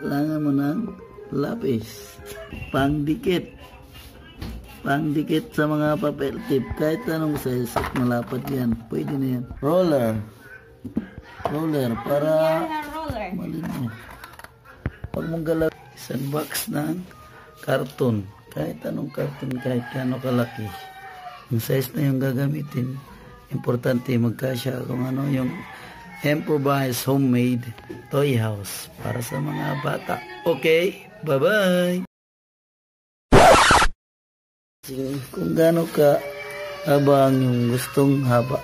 Kailangan mo ng lapis. Pangdikit sa mga papel tip. Kahit anong size at malapad yan. Pwede na yan. Roller para malinis. Pag mong galaw, isang box ng karton. Kahit anong karton, kahit kano kalaki. Yung size na yung gagamitin. Importante magkasya kung ano yung improvised homemade toy house para sa mga bata. Okay, bye-bye! Kung gaano ka habang yung gustong haba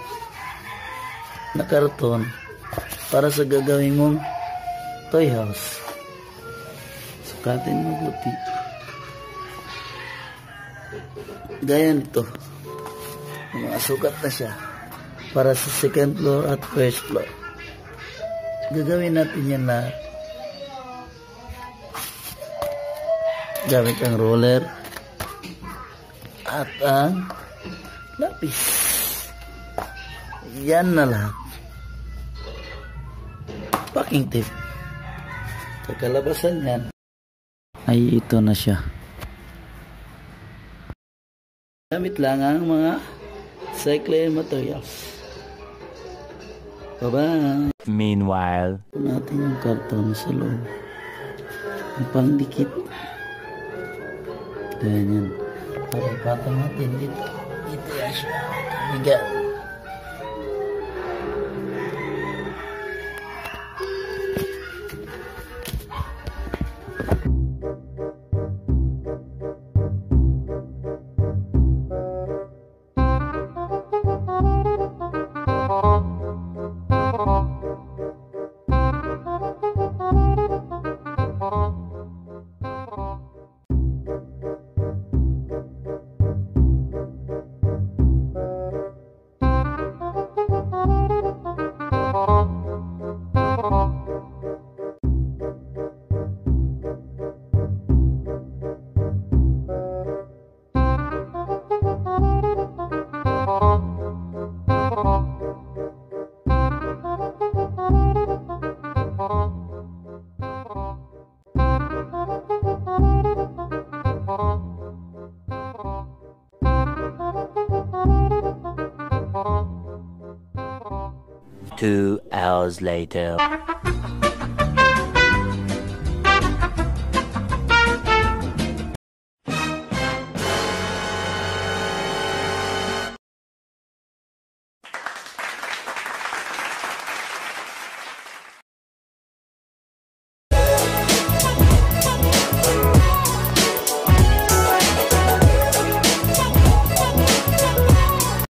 na karton para sa gagawin mong toy house, sukatin mabuti. Gaya nito, mga sukat na siya para sa second floor at first floor. Gagawin natin yan lahat gamit ang roller at ang lapis. Yan na lahat. Packing tape. Sa kalabasan yan ay ito na siya. Gamit lang ang mga cycling materials. Bye-bye. Meanwhile, natin yung karton sa loob. Yung pangdikit. Ganyan. Para ipatong natin dito. Ito yan siya. Bigat. 2 hours later.